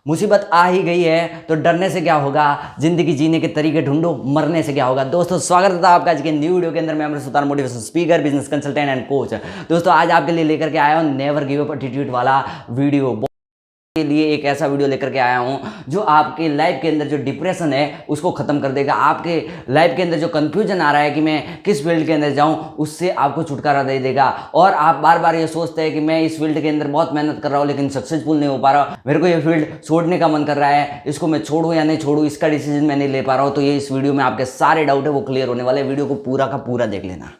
मुसीबत आ ही गई है तो डरने से क्या होगा, जिंदगी जीने के तरीके ढूंढो, मरने से क्या होगा। दोस्तों स्वागत है आपका आज के न्यू वीडियो के अंदर। मैं Amar Sultan, motivation speaker, business consultant and coach. दोस्तों आज आपके लिए लेकर के आया हूं नेवर गिव अप एटीट्यूड वाला वीडियो के लिए एक ऐसा वीडियो लेकर के आया हूं जो आपके लाइफ के अंदर जो डिप्रेशन है उसको खत्म कर देगा। आपके लाइफ के अंदर जो कंफ्यूजन आ रहा है कि मैं किस फील्ड के अंदर जाऊं, उससे आपको छुटकारा दे देगा। और आप बार बार ये सोचते हैं कि मैं इस फील्ड के अंदर बहुत मेहनत कर रहा हूं लेकिन सक्सेसफुल नहीं हो पा रहा, मेरे को ये फील्ड छोड़ने का मन कर रहा है, इसको मैं छोड़ूं या नहीं छोड़ूं, इसका डिसीजन मैं नहीं ले पा रहा हूं। तो ये इस वीडियो में आपके सारे डाउट है वो क्लियर होने वाले। वीडियो को पूरा का पूरा देख लेना।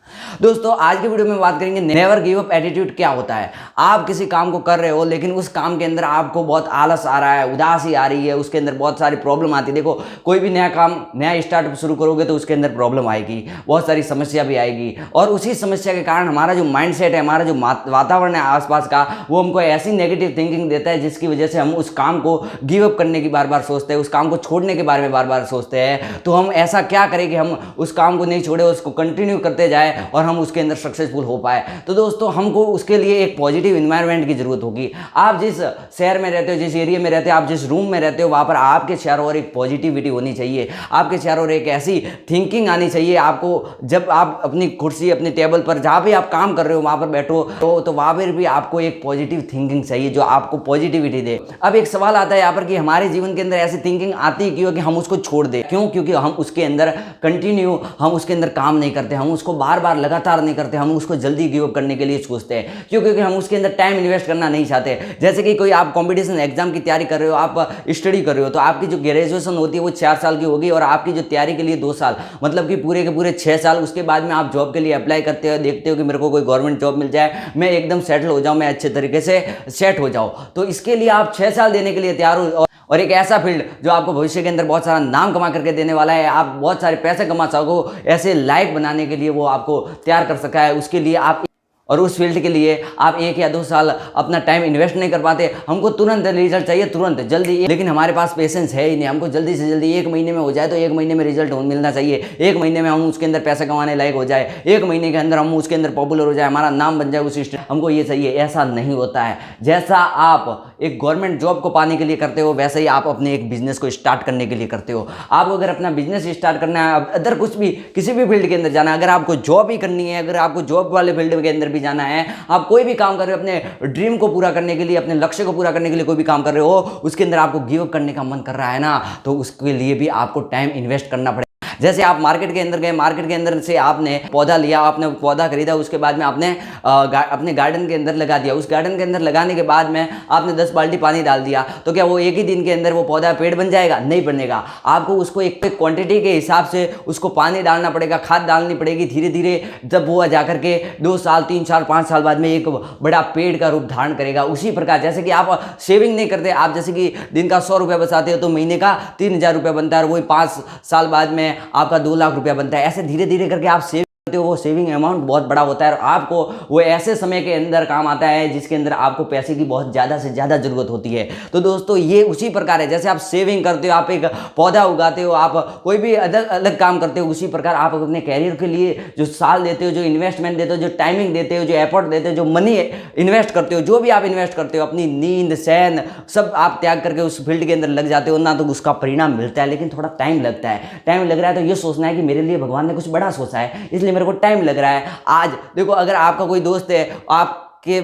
दोस्तों आज के वीडियो में बात करेंगे नेवर गिव अप एटीट्यूड क्या होता है। आप किसी काम को कर रहे हो लेकिन उस काम के अंदर आपको बहुत आलस आ रहा है, उदासी आ रही है, उसके अंदर बहुत सारी प्रॉब्लम आती है। देखो कोई भी नया काम, नया स्टार्टअप शुरू करोगे तो उसके अंदर प्रॉब्लम आएगी, बहुत सारी समस्या भी आएगी। और उसी समस्या के कारण हमारा जो माइंडसेट है, हमारा जो वातावरण है आसपास का, वो हमको ऐसी नेगेटिव थिंकिंग देता है जिसकी वजह से हम उस काम को गिव अप करने की बार बार सोचते हैं, उस काम को छोड़ने के बारे में बार बार सोचते हैं। तो हम ऐसा क्या करें कि हम उस काम को नहीं छोड़े, उसको कंटिन्यू करते जाए और हम उसके अंदर सक्सेसफुल हो पाए। तो दोस्तों हमको उसके लिए एक पॉजिटिव इन्वायरमेंट की जरूरत होगी। आप जिस शहर में रहते हो, जिस एरिया में रहते हो, आप जिस रूम में रहते हो, वहां पर आपके चारों ओर एक पॉजिटिविटी होनी चाहिए, आपके चारों ओर एक ऐसी थिंकिंग आनी चाहिए। आपको जब आप अपनी कुर्सी, अपनी टेबल पर, जहां भी आप काम कर रहे हो वहां पर बैठो तो वहां पर भी आपको एक पॉजिटिव थिंकिंग चाहिए जो आपको पॉजिटिविटी दे। अब एक सवाल आता है यहाँ पर कि हमारे जीवन के अंदर ऐसी थिंकिंग आती क्यों कि हम उसको छोड़ दें। क्यों? क्योंकि हम उसके अंदर कंटिन्यू, हम उसके अंदर काम नहीं करते, हम उसको बार बार लगातार नहीं करते, हम उसको जल्दी गिव अप करने के लिए सोचते हैं। क्यों? क्योंकि हम उसके अंदर टाइम इन्वेस्ट करना नहीं चाहते। जैसे कि कोई आप कॉम्पिटिशन एग्जाम की तैयारी कर रहे हो, आप स्टडी कर रहे हो, तो आपकी जो ग्रेजुएशन होती है वो 4 साल की होगी और आपकी जो तैयारी के लिए 2 साल, मतलब कि पूरे के पूरे 6 साल। उसके बाद में आप जॉब के लिए अप्लाई करते हो, देखते हो कि मेरे को कोई गवर्नमेंट जॉब मिल जाए, मैं एकदम सेटल हो जाऊं, मैं अच्छे तरीके से सेट हो जाऊं। तो इसके लिए आप 6 साल देने के लिए तैयार हो और एक ऐसा फील्ड जो आपको भविष्य के अंदर बहुत सारा नाम कमा करके देने वाला है, आप बहुत सारे पैसे कमा सको, ऐसे लाइफ बनाने के लिए वो आपको तैयार कर सका है। उसके लिए आप, और उस फील्ड के लिए आप 1 या 2 साल अपना टाइम इन्वेस्ट नहीं कर पाते। हमको तुरंत रिजल्ट चाहिए, तुरंत जल्दी, लेकिन हमारे पास पेशेंस है ही नहीं। हमको जल्दी से जल्दी 1 महीने में हो जाए तो 1 महीने में रिजल्ट मिलना चाहिए, 1 महीने में हम उसके अंदर पैसा कमाने लायक हो जाए, 1 महीने के अंदर हम उसके अंदर पॉपुलर हो जाए, हमारा नाम बन जाए उस स्टेट, हमको ये चाहिए। ऐसा नहीं होता है। जैसा आप एक गवर्नमेंट जॉब को पाने के लिए करते हो वैसे ही आप अपने एक बिजनेस को स्टार्ट करने के लिए करते हो। आपको अगर अपना बिजनेस स्टार्ट करना है, अदर कुछ भी, किसी भी फील्ड के अंदर जाना है, अगर आपको जॉब ही करनी है, अगर आपको जॉब वाले फील्ड के अंदर भी जाना है, आप कोई भी काम कर रहे हो अपने ड्रीम को पूरा करने के लिए, अपने लक्ष्य को पूरा करने के लिए कोई भी काम कर रहे हो, उसके अंदर आपको गिव अप करने का मन कर रहा है ना, तो उसके लिए भी आपको टाइम इन्वेस्ट करना पड़ेगा। जैसे आप मार्केट के अंदर गए, मार्केट के अंदर से आपने पौधा लिया, आपने पौधा खरीदा, उसके बाद में आपने अपने गार्डन के अंदर लगा दिया। उस गार्डन के अंदर लगाने के बाद में आपने 10 बाल्टी पानी डाल दिया, तो क्या वो एक ही दिन के अंदर वो पौधा पेड़ बन जाएगा? नहीं बनेगा। आपको उसको एक क्वांटिटी के हिसाब से उसको पानी डालना पड़ेगा, खाद डालनी पड़ेगी। धीरे धीरे जब वो जाकर के 2 साल, 3 साल, 5 साल बाद में एक बड़ा पेड़ का रूप धारण करेगा। उसी प्रकार जैसे कि आप सेविंग नहीं करते, आप जैसे कि दिन का 100 रुपया बचाते हो तो महीने का 3000 रुपया बनता है और वही 5 साल बाद में आपका 2 लाख रुपया बनता है। ऐसे धीरे धीरे करके आप सेव करते हो, वो सेविंग अमाउंट बहुत बड़ा होता है और आपको वो ऐसे समय के अंदर काम आता है जिसके अंदर आपको पैसे की बहुत ज़्यादा से ज़्यादा जरूरत होती है। तो दोस्तों ये उसी प्रकार है, जैसे आप सेविंग करते हो, आप एक पौधा उगाते हो, आप कोई भी अलग अलग काम करते हो, उसी प्रकार आप अपने कैरियर के लिए जो साल देते हो, जो इन्वेस्टमेंट देते हो, जो टाइमिंग देते हो, जो एफर्ट देते हो, जो मनी इन्वेस्ट करते हो, जो भी आप इन्वेस्ट करते हो, अपनी नींद, चैन सब आप त्याग करके उस फील्ड के अंदर लग जाते हो ना, तो उसका परिणाम मिलता है। लेकिन थोड़ा टाइम लगता है। टाइम लग रहा है तो ये सोचना है कि मेरे लिए भगवान ने कुछ बड़ा सोचा है, इसलिए मेरे को टाइम लग रहा है। आज देखो अगर आपका कोई दोस्त है,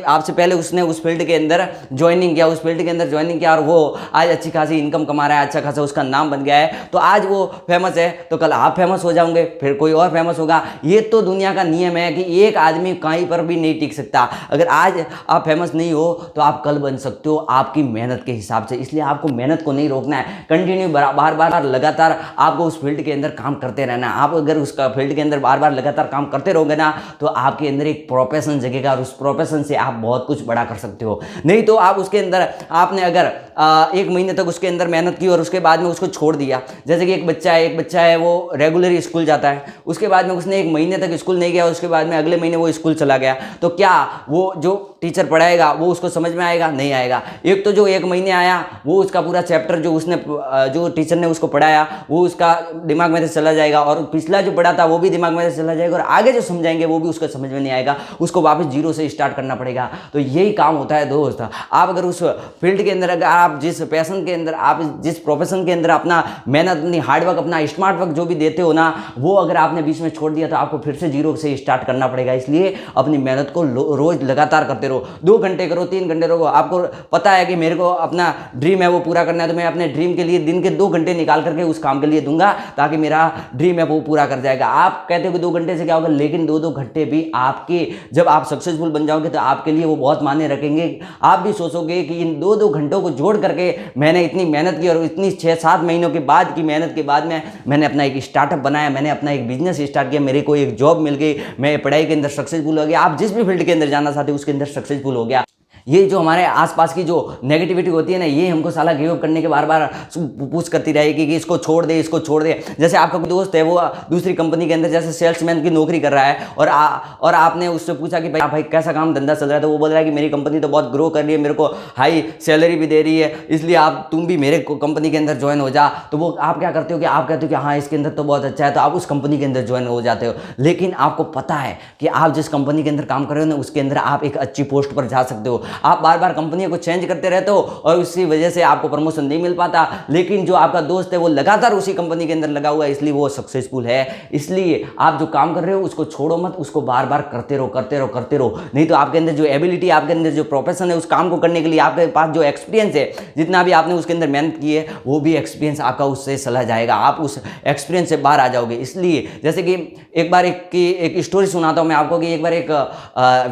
आपसे पहले उसने उस फील्ड के अंदर ज्वाइनिंग किया, उस फील्ड के अंदर ज्वाइनिंग किया और वो आज अच्छी खासी इनकम कमा रहा है, अच्छा खासा उसका नाम बन गया है, तो आज वो फेमस है तो कल आप फेमस हो जाओगे, फिर कोई और फेमस होगा। ये तो दुनिया का नियम है कि एक आदमी कहीं पर भी नहीं टिक सकता। अगर आज आप फेमस नहीं हो तो आप कल बन सकते हो, आपकी मेहनत के हिसाब से। इसलिए आपको मेहनत को नहीं रोकना है, कंटिन्यू बार बार लगातार आपको उस फील्ड के अंदर काम करते रहना है। आप अगर उसका फील्ड के अंदर बार बार लगातार काम करते रहोगे ना, तो आपके अंदर एक प्रोफेशन जगेगा और उस प्रोफेशन से आप बहुत कुछ बड़ा कर सकते हो। नहीं तो आप उसके अंदर, आपने अगर 1 महीने तक उसके अंदर मेहनत की और उसके बाद में उसको छोड़ दिया। जैसे कि एक बच्चा है वो रेगुलरली स्कूल जाता है, उसके बाद में उसने 1 महीने तक स्कूल नहीं गया, उसके बाद में अगले महीने वो स्कूल चला गया, तो क्या वो जो टीचर पढ़ाएगा वो उसको समझ में आएगा? नहीं आएगा। एक तो जो 1 महीने आया वो उसका पूरा चैप्टर जो टीचर ने उसको पढ़ाया वो उसका दिमाग में से चला जाएगा, और पिछला जो पढ़ा था वो भी दिमाग में से चला जाएगा, और आगे जो समझाएंगे वो भी उसको समझ में नहीं आएगा। उसको वापस जीरो से स्टार्ट करना करना पड़ेगा। तो यही काम होता है दोस्त। आप अगर उस फील्ड के अंदर, अगर आप जिस पैशन के अंदर, आप जिस प्रोफेशन के अंदर अपना मेहनत, अपनी हार्डवर्क, अपना स्मार्ट वर्क जो भी देते हो ना, वो अगर आपने बीच में छोड़ दिया तो आपको फिर से जीरो से स्टार्ट करना पड़ेगा। इसलिए अपनी मेहनत को रोज लगातार करते रहो। 2 घंटे करो, 3 घंटे रहो। आपको पता है कि मेरे को अपना ड्रीम है वो पूरा करना है, तो मैं अपने ड्रीम के लिए दिन के 2 घंटे निकाल करके उस काम के लिए दूंगा ताकि मेरा ड्रीम है वो पूरा कर जाएगा। आप कहते हो कि 2 घंटे से क्या होगा, लेकिन 2-2 घंटे भी आपके, जब आप सक्सेसफुल बन जाओगे तो आपके लिए वो बहुत मायने रखेंगे। आप भी सोचोगे कि इन 2-2 घंटों को जोड़ करके मैंने इतनी मेहनत की और इतनी 6-7 महीनों के बाद की मेहनत के बाद में मैंने अपना एक स्टार्टअप बनाया, मैंने अपना एक बिजनेस स्टार्ट किया, मेरे को एक जॉब मिल गई, मैं पढ़ाई के अंदर सक्सेसफुल हो गया। आप जिस भी फील्ड के अंदर जाना चाहते हो उसके अंदर सक्सेसफुल हो गया। ये जो हमारे आसपास की जो नेगेटिविटी होती है ना, ये हमको साला गिव अप करने के बार बार पूछ करती रहेगी कि इसको छोड़ दे, इसको छोड़ दे। जैसे आपका कोई दोस्त है वो दूसरी कंपनी के अंदर जैसे सेल्समैन की नौकरी कर रहा है और आपने उससे पूछा कि भाई कैसा काम धंधा चल रहा है, तो वो बोल रहा है कि मेरी कंपनी तो बहुत ग्रो कर रही है, मेरे को हाई सैलरी भी दे रही है, इसलिए तुम भी मेरे कंपनी के अंदर ज्वाइन हो जा। तो वो आप क्या करते हो कि आप कहते हो कि हाँ इसके अंदर तो बहुत अच्छा है, तो आप उस कंपनी के अंदर ज्वाइन हो जाते हो। लेकिन आपको पता है कि आप जिस कंपनी के अंदर काम कर रहे हो ना, उसके अंदर आप एक अच्छी पोस्ट पर जा सकते हो। आप बार बार कंपनी को चेंज करते रहते हो और उसी वजह से आपको प्रमोशन नहीं मिल पाता। लेकिन जो आपका दोस्त है वो लगातार उसी कंपनी के अंदर लगा हुआ है, इसलिए वो सक्सेसफुल है। इसलिए आप जो काम कर रहे हो उसको छोड़ो मत, उसको बार बार करते रहो, करते रहो, करते रहो। नहीं तो आपके अंदर जो एबिलिटी, आपके अंदर जो प्रोफेशन है, उस काम को करने के लिए आपके पास जो एक्सपीरियंस है, जितना भी आपने उसके अंदर मेहनत की है, वो भी एक्सपीरियंस आपका उससे चला जाएगा। आप उस एक्सपीरियंस से बाहर आ जाओगे। इसलिए जैसे कि एक बार एक स्टोरी सुनाता हूं मैं आपको कि एक बार एक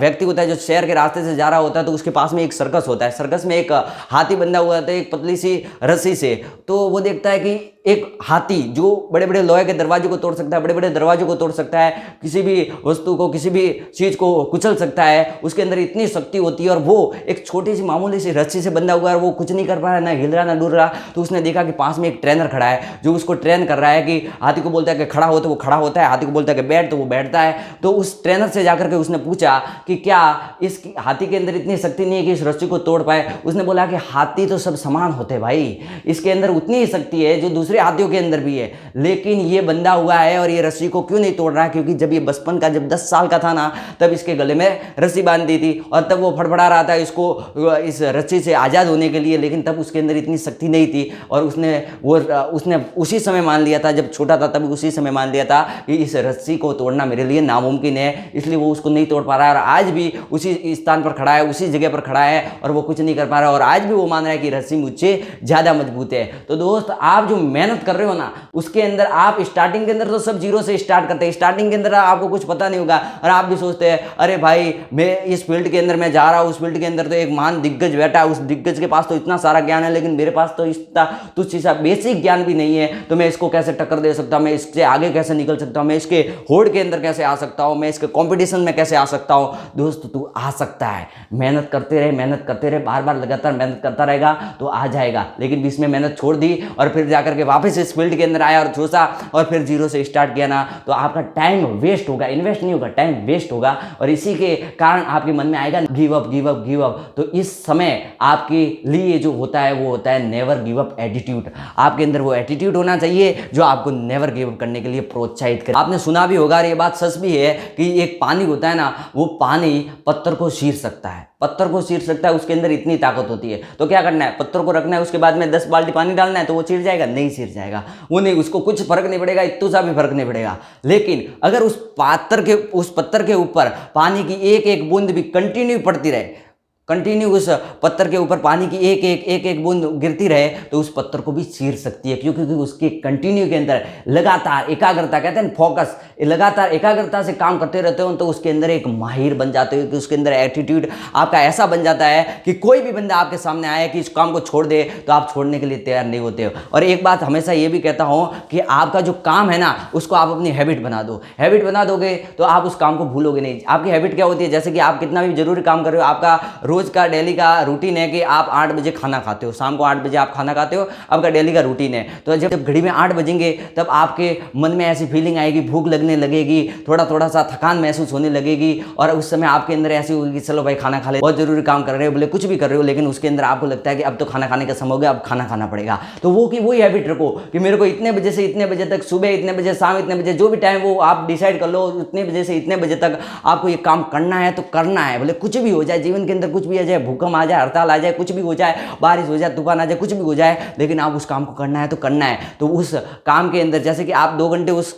व्यक्ति होता है जो शहर के रास्ते से जा रहा होता है, तो उसके पास में एक सर्कस होता है। सर्कस में एक हाथी बंधा हुआ था एक पतली सी रस्सी से। तो वो देखता है कि एक हाथी जो बड़े बड़े लोहे के दरवाजे को तोड़ सकता है, बड़े बड़े दरवाजों को तोड़ सकता है, किसी भी वस्तु को, किसी भी चीज को कुचल सकता है, उसके अंदर इतनी शक्ति होती है। और वो एक छोटी सी मामूली सी रस्सी से बंधा हुआ है, वो कुछ नहीं कर पा रहा है, ना हिल रहा ना डुल रहा। तो उसने देखा कि पास में एक ट्रेनर खड़ा है जो उसको ट्रेन कर रहा है कि हाथी को बोलता है कि खड़ा हो तो वो खड़ा होता है, हाथी को बोलता है कि बैठ तो वो बैठता है। तो उस ट्रेनर से जाकर के उसने पूछा कि क्या इस हाथी के अंदर इतनी शक्ति नहीं है कि इस रस्सी को तोड़ पाए। उसने बोला कि हाथी तो सब समान होते भाई, इसके अंदर उतनी ही शक्ति है जो दूसरे हाथियों के अंदर भी है, लेकिन ये बंधा हुआ है और ये रस्सी को क्यों नहीं तोड़ रहा है, क्योंकि जब ये बचपन का, जब 10 साल का था ना, तब इसके गले में रस्सी बांध दी थी और तब वो फड़फड़ा रहा था इसको इस रस्सी से आज़ाद होने के लिए, लेकिन तब उसके अंदर इतनी शक्ति नहीं थी। और उसने उसी समय मान लिया था, जब छोटा था तब उसी समय मान लिया था कि इस रस्सी को तोड़ना मेरे लिए नामुमकिन है, इसलिए वो उसको नहीं तोड़ पा रहा है। और आज भी उसी स्थान पर खड़ा है, उसी जगह पर खड़ा है और वो कुछ नहीं कर पा रहा है। और आज भी वो मान रहा है कि रस्सी मुझसे ज़्यादा मजबूत है। तो दोस्त, आप जो मेहनत कर रहे हो ना, उसके अंदर आप स्टार्टिंग के अंदर तो सब जीरो से स्टार्ट करते हैं। स्टार्टिंग के अंदर आपको कुछ पता नहीं होगा और आप भी सोचते हैं अरे भाई मैं इस फील्ड के अंदर मैं जा रहा हूँ, उस फील्ड के अंदर तो एक महान दिग्गज बैठा है, उस दिग्गज के पास तो इतना सारा ज्ञान है, लेकिन मेरे पास तो इतना तुच्छ सा बेसिक ज्ञान भी नहीं है, तो मैं इसको कैसे टक्कर दे सकता हूँ, मैं इससे आगे कैसे निकल सकता हूँ, मैं इसके होड़ के अंदर कैसे आ सकता हूँ, मैं इसके कॉम्पिटिशन में कैसे आ सकता हूँ। दोस्त, तू आ सकता है। मेहनत करते रहे, मेहनत करते रहे, बार बार लगातार मेहनत करता रहेगा तो आ जाएगा। लेकिन बीच में मेहनत छोड़ दी और फिर जाकर के वापस इस फील्ड के अंदर आया और सोचा और फिर जीरो से स्टार्ट किया ना, तो आपका टाइम वेस्ट होगा, इन्वेस्ट नहीं होगा, टाइम वेस्ट होगा। और इसी के कारण आपके मन में आएगा give up, give up, give up. तो इस समय आपके लिए जो होता है वो होता है नेवर गिव अप एटीट्यूड। आपके अंदर वो एटीट्यूड होना चाहिए जो आपको नेवर गिव अप करने के लिए प्रोत्साहित करे। आपने सुना भी होगा, ये बात सच भी है कि एक पानी होता है ना, वो पानी पत्थर को चीर सकता है, पत्थर को चीर सकता है, उसके अंदर इतनी ताकत होती है। तो क्या करना है, पत्थर को रखना है, उसके बाद में 10 बाल्टी पानी डालना है, तो वो चीर जाएगा? नहीं चीर जाएगा, वो नहीं, उसको कुछ फर्क नहीं पड़ेगा, इतना सा भी फर्क नहीं पड़ेगा। लेकिन अगर उस पत्थर के ऊपर पानी की एक एक बूंद भी कंटिन्यू पड़ती रहे, कंटिन्यू उस पत्थर के ऊपर पानी की एक बूंद गिरती रहे, तो उस पत्थर को भी चीर सकती है, क्योंकि उसके कंटिन्यू के अंदर लगातार एकाग्रता, कहते हैं फोकस, लगातार एकाग्रता से काम करते रहते हो, तो उसके अंदर एक माहिर बन जाते हो, कि उसके अंदर एटीट्यूड आपका ऐसा बन जाता है कि कोई भी बंदा आपके सामने आए कि इस काम को छोड़ दे, तो आप छोड़ने के लिए तैयार नहीं होते हो। और एक बात हमेशा ये भी कहता हूं कि आपका जो काम है ना, उसको आप अपनी हैबिट बना दो। हैबिट बना दोगे तो आप उस काम को भूलोगे नहीं। आपकी हैबिट क्या होती है, जैसे कि आप कितना भी जरूरी काम कर रहे हो, आपका रोज़ का डेली का रूटीन है कि आप 8 बजे खाना खाते हो, शाम को 8 बजे आप खाना खाते हो, आपका डेली का रूटीन है। तो जब घड़ी में 8 बजेंगे तब आपके मन में ऐसी फीलिंग आएगी, भूख लगने लगेगी, थोड़ा सा थकान महसूस होने लगेगी और उस समय आपके अंदर ऐसी होगी कि चलो भाई खाना खा ले, बहुत जरूरी काम कर रहे हो, बोले कुछ भी कर रहे हो, लेकिन उसके अंदर आपको लगता है कि अब तो खाना खाने का समय हो गया, अब खाना खाना पड़ेगा। तो वो कि वही हैबिट रखो कि मेरे को इतने बजे से इतने बजे तक, सुबह इतने बजे, शाम इतने बजे, जो भी टाइम वो आप डिसाइड कर लो, इतने बजे से इतने बजे तक आपको ये काम करना है तो करना है। बोले कुछ भी हो जाए जीवन के अंदर, कुछ भी आ जाए, भूकंप आ जाए, हड़ताल आ जाए, कुछ भी हो जाए, बारिश हो जाए, तूफान आ जाए, कुछ भी हो जाए, लेकिन आप उस काम को करना है तो करना है। तो उस काम के अंदर जैसे कि आप 2 घंटे उस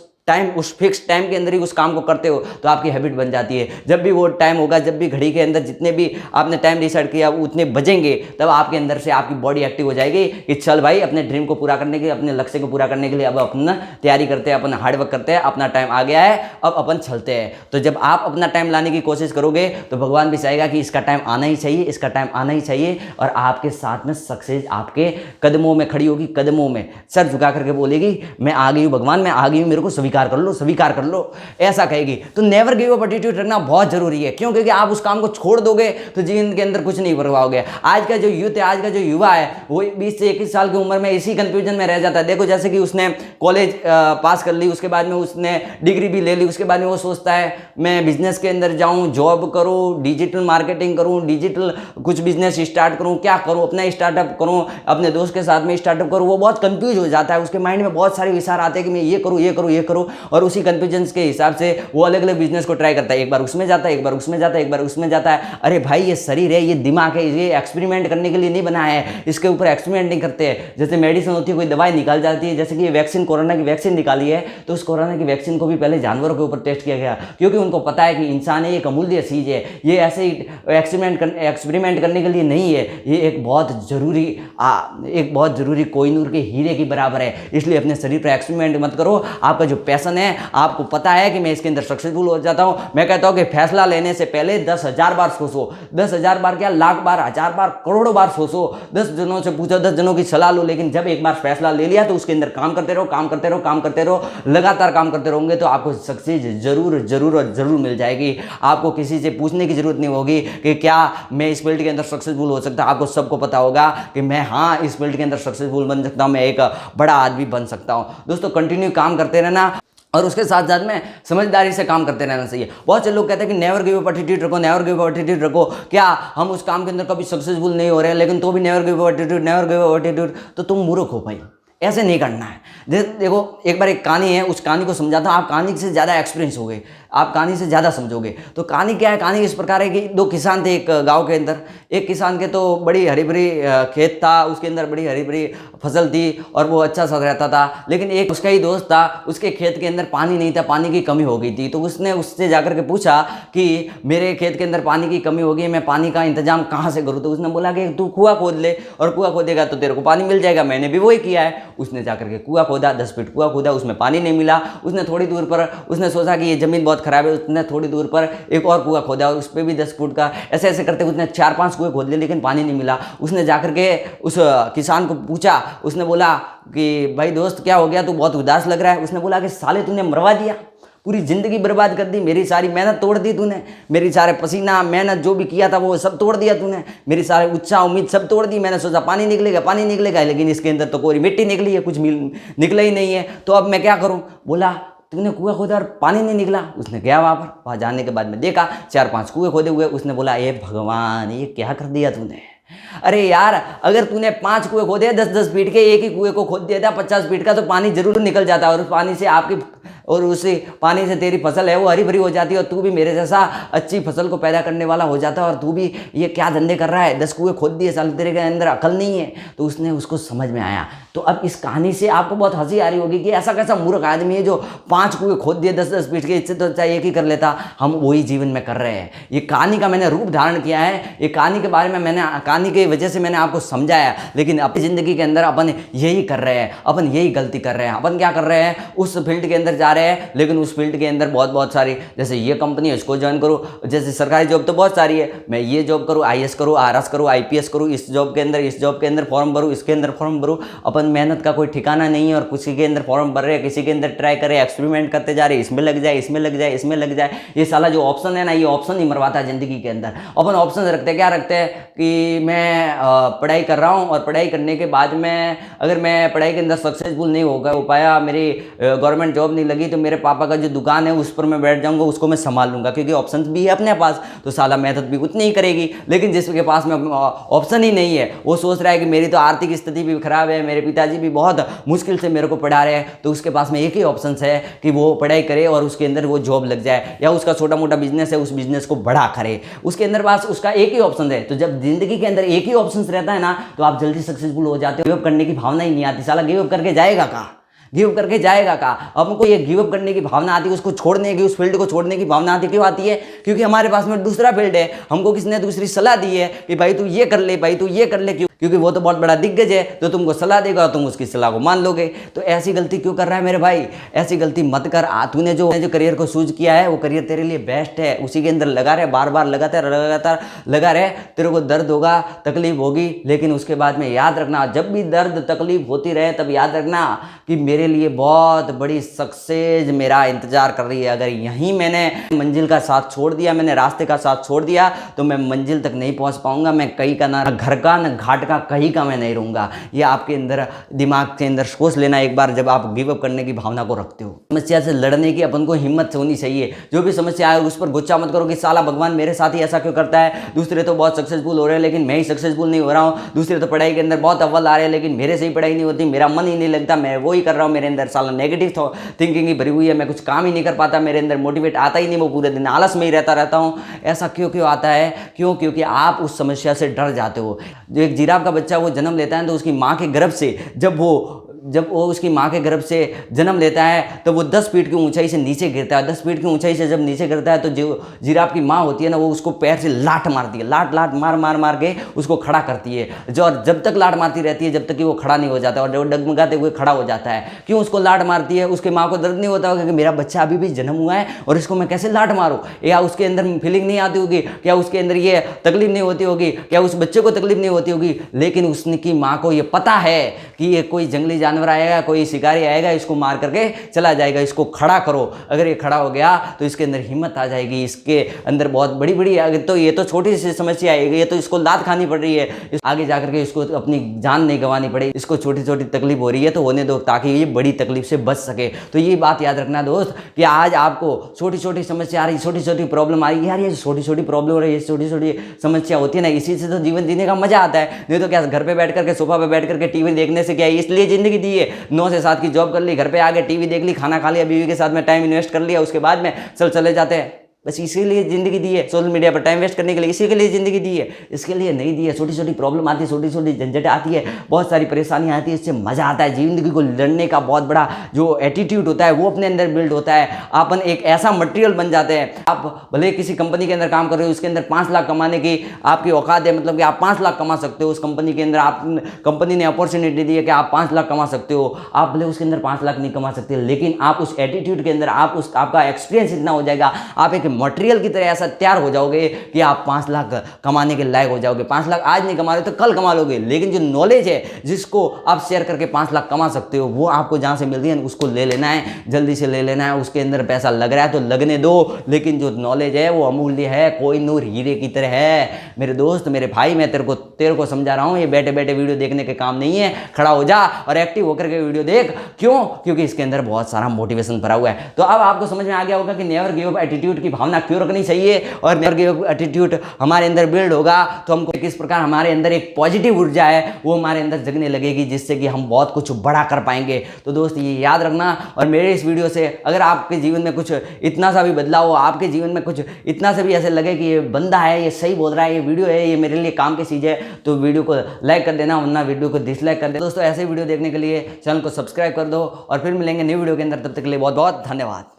फिक्स टाइम के अंदर ही उस काम को करते हो तो आपकी हैबिट बन जाती है। जब भी वो टाइम होगा, जब भी घड़ी के अंदर जितने भी आपने टाइम डिसाइड किया उतने बजेंगे, तब आपके अंदर से आपकी बॉडी एक्टिव हो जाएगी कि चल भाई अपने ड्रीम को पूरा करने के लिए, अपने लक्ष्य को पूरा करने के लिए अब अपना तैयारी करते हैं, अपन हार्डवर्क करते हैं, अपना टाइम आ गया है, अब अपन चलते हैं। तो जब आप अपना टाइम लाने की कोशिश करोगे तो भगवान भी चाहेगा कि इसका टाइम आना ही चाहिए, इसका टाइम आना ही चाहिए, और आपके साथ में सक्सेस आपके कदमों में खड़ी होगी, कदमों में सर झुका करके बोलेगी मैं आ गई हूँ भगवान, मैं आ गई हूँ, मेरे को स्वीकार कर लो, स्वीकार कर लो, ऐसा कहेगी। तो नेवर गिव अप एटीट्यूड रखना बहुत जरूरी है। क्यों? क्योंकि आप उस काम को छोड़ दोगे तो जीवन के अंदर कुछ नहीं करवाओगे। आज का जो यूथ है, आज का जो युवा है, वो 20 से 21 साल की उम्र में इसी कंफ्यूजन में रह जाता है। देखो जैसे कि उसने कॉलेज पास कर ली, उसके बाद में उसने डिग्री भी ले ली, उसके बाद में वो सोचता है मैं बिजनेस के अंदर जाऊं, जॉब करूं, डिजिटल मार्केटिंग करूं, डिजिटल कुछ बिजनेस स्टार्ट करूं, क्या करूं, अपना स्टार्टअप करूं, अपने दोस्त के साथ में स्टार्टअप करूं। वो बहुत कंफ्यूज हो जाता है, उसके माइंड में बहुत सारे विचार आते हैं कि मैं ये करूं, ये करूं, ये करूं, और उसी कंफ्यूजन के हिसाब से वो अलग अलग बिजनेस को ट्राई करता है। एक बार उसमें जाता है, एक बार उसमें जाता है, एक बार उसमें जाता है। अरे भाई ये शरीर है, ये दिमाग है, ये एक्सपेरिमेंट करने के लिए नहीं बना है, इसके ऊपर एक्सपेरिमेंट नहीं करते हैं। जैसे मेडिसिन होती है, कोई दवाई निकाल जाती है, जैसे कि ये वैक्सीन, कोरोना की वैक्सीन निकाली है, तो उस कोरोना की वैक्सीन को भी पहले जानवरों के ऊपर टेस्ट किया गया, क्योंकि उनको पता है कि इंसान है, एक अमूल्य चीज है, ये ऐसे ही एक्सपेरिमेंट करने के लिए नहीं है, ये एक बहुत जरूरी कोहिनूर के हीरे की बराबर है। इसलिए अपने शरीर पर एक्सपेरिमेंट मत करो। आपका जो पैशन है, आपको पता है कि मैं इसके अंदर सक्सेसफुल हो जाता हूं, मैं कहता हूं कि फैसला लेने से पहले 10,000 बार सोचो, 10,000 बार क्या, लाख बार, 1000 बार, करोड़ों बार सोचो, 10 जनों से पूछो, 10 जनों की सलाह लो, लेकिन जब एक बार फैसला ले लिया तो उसके अंदर काम करते रहो, काम करते रहो, काम करते रहो, लगातार काम करते रहोगे तो आपको सक्सेस जरूर मिल जाएगी। आपको किसी से पूछने की जरूरत नहीं होगी कि क्या मैं इस फील्ड के अंदर सक्सेसफुल हो सकता, आपको सबको पता होगा कि मैं हाँ इस फील्ड के अंदर सक्सेसफुल बन सकता हूं, मैं एक बड़ा आदमी बन सकता हूं। दोस्तों कंटिन्यू काम करते रहना और उसके साथ साथ में समझदारी से काम करते रहना चाहिए। बहुत से लोग कहते हैं कि नेवर गिव अप एटीट्यूड रखो, नेवर गिव अप एटीट्यूड रखो। क्या हम उस काम के अंदर कभी सक्सेसफुल नहीं हो रहे हैं, लेकिन तो भी never give up attitude, never give up attitude, तो तुम मूर्ख हो भाई, ऐसे नहीं करना है। देखो एक बार एक कहानी है, उस कहानी को समझाता हूँ, आप कहानी से ज़्यादा एक्सपीरियंस हो गए, आप कहानी से ज़्यादा समझोगे। तो कहानी क्या है? कहानी इस प्रकार है कि 2 किसान थे एक गांव के अंदर। एक किसान के तो बड़ी हरी भरी खेत था, उसके अंदर बड़ी हरी भरी फसल थी और वो अच्छा सा रहता था, लेकिन एक उसका ही दोस्त था, उसके खेत के अंदर पानी नहीं था, पानी की कमी हो गई थी। तो उसने उससे जाकर के पूछा कि मेरे खेत के अंदर पानी की कमी हो गई, मैं पानी का इंतजाम कहाँ से करूँ? तो उसने बोला कि तू कुआं खोद ले, और कुआं खोदेगा तो तेरे को पानी मिल जाएगा। मैंने भी वही किया है। उसने जाकर के कुआं खोदा, 10 फीट कुआं खोदा, उसमें पानी नहीं मिला। उसने थोड़ी दूर पर, उसने सोचा कि ये जमीन बहुत खराब है, उसने थोड़ी दूर पर एक और कुआं खोदा और उस पर भी 10 फुट का, ऐसे ऐसे करते उसने 4-5 कुएं खोद लिए, लेकिन पानी नहीं मिला। उसने जाकर के उस किसान को पूछा, उसने बोला कि भाई दोस्त क्या हो गया, तू बहुत उदास लग रहा है। उसने बोला कि साले तूने मरवा दिया, पूरी जिंदगी बर्बाद कर दी, मेरी सारी मेहनत तोड़ दी तूने, मेरी सारे पसीना मेहनत जो भी किया था वो सब तोड़ दिया तूने, मेरी सारी उत्साह उम्मीद सब तोड़ दी। मैंने सोचा पानी निकलेगा, लेकिन इसके अंदर तो कोई मिट्टी निकली है, कुछ निकला ही नहीं है, तो अब मैं क्या करूं? बोला तूने कुएं खोदा और पानी नहीं निकला। उसने गया वहाँ जाने के बाद में देखा 4-5 कुएं खोदे हुए। उसने बोला ये भगवान, ये क्या कर दिया तूने? अरे यार, अगर तूने 5 कुएं खोदे 10-10 फीट के, एक ही कुएं को खोद दिया था 50 फीट का, तो पानी जरूर निकल जाता, और उस पानी से आपकी और उसी पानी से तेरी फसल है वो हरी भरी हो जाती है, और तू भी मेरे जैसा अच्छी फसल को पैदा करने वाला हो जाता है। और तू भी ये क्या धंधे कर रहा है, 10 कुएं खोद दिए, साल तेरे के अंदर अकल नहीं है। तो उसने उसको समझ में आया। तो अब इस कहानी से आपको बहुत हंसी आ रही होगी कि ऐसा कैसा मूर्ख आदमी है जो 5 कुएं खोद दिए 10-10 फीट के, इससे तो अच्छा एक ही कर लेता। हम वही जीवन में कर रहे हैं। ये कहानी का मैंने रूप धारण किया है, ये कहानी के बारे में मैंने, कहानी की वजह से मैंने आपको समझाया, लेकिन अपनी जिंदगी के अंदर अपन यही कर रहे हैं, अपन यही गलती कर रहे हैं। अपन क्या कर रहे हैं? उस फील्ड के अंदर जा रहे हैं, लेकिन उस फील्ड के अंदर बहुत सारी, जैसे ये कंपनी है इसको ज्वाइन करो, जैसे सरकारी जॉब तो बहुत सारी है, मैं ये जॉब करूँ, IAS करूँ, RS करूँ, IPS करूँ, इस जॉब के अंदर फॉर्म भरूँ, इसके अंदर फॉर्म भरूँ। अपन मेहनत का कोई ठिकाना नहीं है और किसी के अंदर फॉर्म भर रहे हैं, किसी के अंदर ट्राई करे, एक्सपेरिमेंट करते जा रहे, इसमें लग जाए, इसमें लग जाए, इसमें लग जाए। ये साला जो ऑप्शन है ना, ये ऑप्शन ही मरवाता है ज़िंदगी के अंदर। अपन ऑप्शन रखते हैं, क्या रखते हैं कि मैं पढ़ाई कर रहा हूँ और पढ़ाई करने के बाद में अगर मैं पढ़ाई के अंदर सक्सेसफुल नहीं हो पाया, मेरी गवर्नमेंट जॉब नहीं लगी, तो मेरे पापा का जो दुकान है उस पर मैं बैठ जाऊँगा, उसको मैं संभाल लूँगा, क्योंकि ऑप्शन भी है अपने पास। तो साला मेहनत भी उतनी ही करेगी। लेकिन जिसके पास में ऑप्शन ही नहीं है, वो सोच रहा है कि मेरी तो आर्थिक स्थिति भी खराब है, मेरे पिताजी भी बहुत मुश्किल से मेरे को पढ़ा रहे हैं, तो उसके पास में एक ही ऑप्शन है कि वो पढ़ाई करे और उसके अंदर वो जॉब लग जाए, या उसका छोटा मोटा बिजनेस है उस बिजनेस को बड़ा करे। उसके अंदर पास उसका एक ही ऑप्शन है। तो जब जिंदगी के अंदर एक ही ऑप्शन रहता है ना, तो आप जल्दी सक्सेसफुल हो जाते हो। गिव अप करने की भावना ही नहीं आती। साला गिव अप करके जाएगा कहाँ? गिव करके जाएगा का? अब हमको ये गिव अप करने की भावना आती है, उसको छोड़ने की, उस फील्ड को छोड़ने की भावना आती है। क्यों आती है? क्योंकि हमारे पास में दूसरा फील्ड है, हमको किसी ने दूसरी सलाह दी है कि भाई तू ये कर ले, भाई तू ये कर ले, क्योंकि वो तो बहुत बड़ा दिग्गज है, तो तुमको सलाह देगा, तुम उसकी सलाह को मान लोगे। तो ऐसी गलती क्यों कर रहा है मेरे भाई? ऐसी गलती मत कर। तूने जो करियर को चूज किया है वो करियर तेरे लिए बेस्ट है, उसी के अंदर लगा रहे, बार बार लगातार लगा रहे। तेरे को दर्द होगा, तकलीफ होगी, लेकिन उसके बाद में याद रखना, जब भी दर्द तकलीफ होती रहे तब याद रखना कि मेरे लिए बहुत बड़ी सक्सेस मेरा इंतजार कर रही है। अगर यहीं मैंने मंजिल का साथ छोड़ दिया, मैंने रास्ते का साथ छोड़ दिया, तो मैं मंजिल तक नहीं पहुंच पाऊंगा। मैं कहीं का ना घर का ना घाट का कहीं का मैं नहीं रहूंगा। ये आपके अंदर दिमाग के अंदर सोच लेना एक बार, जब आप गिव अप करने की भावना को रखते हो। समस्या से लड़ने की अपन को हिम्मत होनी चाहिए। जो भी समस्या आए उस पर गुस्सा मत करो कि साला भगवान मेरे साथ ही ऐसा क्यों करता है, दूसरे तो बहुत सक्सेसफुल हो रहे हैं लेकिन मैं ही सक्सेसफुल नहीं हो रहा हूँ, दूसरे तो पढ़ाई के अंदर बहुत अव्वल आ रहे हैं लेकिन मेरे से ही पढ़ाई नहीं होती, मेरा मन ही नहीं लगता, मैं वो ही कर रहा हूँ, मेरे अंदर साला नेगेटिव थिंकिंग ही भरी हुई है, मैं कुछ काम ही नहीं कर पाता, मेरे अंदर मोटिवेट आता ही नहीं, वो पूरे दिन आलस में ही रहता हूँ। ऐसा क्यों आता है? क्योंकि आप उस समस्या से डर जाते हो। जो एक जिराफ का बच्चा वो जन्म लेता है तो उसकी माँ के गर्भ से जब वो उसकी माँ के गर्भ से जन्म लेता है तो वो 10 फीट की ऊंचाई से नीचे गिरता है। 10 फीट की ऊंचाई से जब नीचे गिरता है तो जो जिराफ की माँ होती है ना, वो उसको पैर से लात मारती है, लात मार के उसको खड़ा करती है। जो जब तक लात मारती रहती है जब तक कि वो खड़ा नहीं हो जाता, और जब डगमगाते हुए खड़ा हो जाता है। क्यों उसको लात मारती है? उसके माँ को दर्द नहीं होता होगा कि मेरा बच्चा अभी भी जन्म हुआ है और इसको मैं कैसे लात मारूँ, या उसके अंदर फीलिंग नहीं आती होगी, क्या उसके अंदर ये तकलीफ नहीं होती होगी, क्या उस बच्चे को तकलीफ नहीं होती होगी? लेकिन उसकी माँ को ये पता है कि ये कोई जंगली जानवर आएगा, कोई शिकारी आएगा, इसको मार करके चला जाएगा, इसको खड़ा करो। अगर ये खड़ा हो गया तो इसके अंदर हिम्मत आ जाएगी, इसके अंदर बहुत बड़ी तो ये तो छोटी सी समस्या आएगी, ये तो इसको लात खानी पड़ रही है, आगे जाकर के इसको अपनी जान नहीं गंवानी पड़े, इसको छोटी छोटी तकलीफ हो रही है तो होने दो, ताकि ये बड़ी तकलीफ से बच सके। तो ये बात याद रखना दोस्त कि आज आपको छोटी छोटी समस्या आ रही, छोटी छोटी प्रॉब्लम आ रही, यार ये छोटी छोटी प्रॉब्लम हो रही है, छोटी छोटी समस्या होती है ना, इसी से तो जीवन जीने का मजा आता है। नहीं तो क्या घर पे बैठ करके, सोफा पे बैठ करके टीवी देखने से क्या है? इसलिए जिंदगी दी है, 9 से 7 की जॉब कर ली, घर पे आके टीवी देख ली, खाना खा लिया, बीवी के साथ में टाइम इन्वेस्ट कर लिया, उसके बाद में चले जाते हैं। बस इसीलिए जिंदगी दी है, सोशल मीडिया पर टाइम वेस्ट करने के लिए, इसी के लिए जिंदगी दी है, इसके लिए नहीं दी है। छोटी छोटी प्रॉब्लम आती है, छोटी छोटी झंझटें आती है, बहुत सारी परेशानियां आती है, इससे मजा आता है। जिंदगी को लड़ने का बहुत बड़ा जो एटीट्यूड होता है वो अपने अंदर बिल्ड होता है। अपन एक ऐसा मटेरियल बन जाते हैं। आप भले किसी कंपनी के अंदर काम कर रहे हो, उसके अंदर 5 लाख कमाने की आपकी औकात है, मतलब कि आप 5 लाख कमा सकते हो उस कंपनी के अंदर, आप कंपनी ने अपॉर्चुनिटी दी है कि आप 5 लाख कमा सकते हो। आप भले उसके अंदर 5 लाख नहीं कमा सकते, लेकिन आप उस एटीट्यूड के अंदर आपका एक्सपीरियंस इतना हो जाएगा, आप एक मटेरियल की तरह ऐसा तैयार हो जाओगे कि आप 5 लाख कमाने के लायक हो जाओगे। 5 लाख आज नहीं कमा रहे तो कल कमा लोगे, लेकिन जो नॉलेज है जिसको आप शेयर करके 5 लाख कमा सकते हो, वो आपको जहां से मिल रही है उसको ले लेना है, जल्दी से ले लेना है। उसके अंदर पैसा लग रहा है तो लगने दो, लेकिन जो नॉलेज है वो अमूल्य है, कोई नूर हीरे की तरह है। मेरे दोस्त, मेरे भाई, मैं तेरे को समझा रहा हूं, ये बैठे बैठे वीडियो देखने के काम नहीं है। खड़ा हो जा और एक्टिव होकर के वीडियो देख। क्यों? क्योंकि इसके अंदर बहुत सारा मोटिवेशन भरा हुआ है। तो अब आपको समझ में आ गया होगा कि नेवर गिव अप एटीट्यूड की भावना क्यों रखनी चाहिए, और नेवर गिव अप एटीट्यूड हमारे अंदर बिल्ड होगा तो हमको किस प्रकार हमारे अंदर एक पॉजिटिव ऊर्जा है वो हमारे अंदर जगने लगेगी, जिससे कि हम बहुत कुछ बड़ा कर पाएंगे। तो दोस्त ये याद रखना, और मेरे इस वीडियो से अगर आपके जीवन में कुछ इतना सा भी बदलाव हो, आपके जीवन में कुछ इतना सा भी ऐसे लगे कि ये बंदा है, ये सही बोल रहा है, ये वीडियो है, ये मेरे लिए काम की चीज़ है, तो वीडियो को लाइक कर देना, वरना वीडियो को डिसलाइक कर देना। दोस्तों ऐसे वीडियो देखने के लिए चैनल को सब्सक्राइब कर दो, और फिर मिलेंगे न्यू वीडियो के अंदर। तब तक के लिए बहुत बहुत धन्यवाद।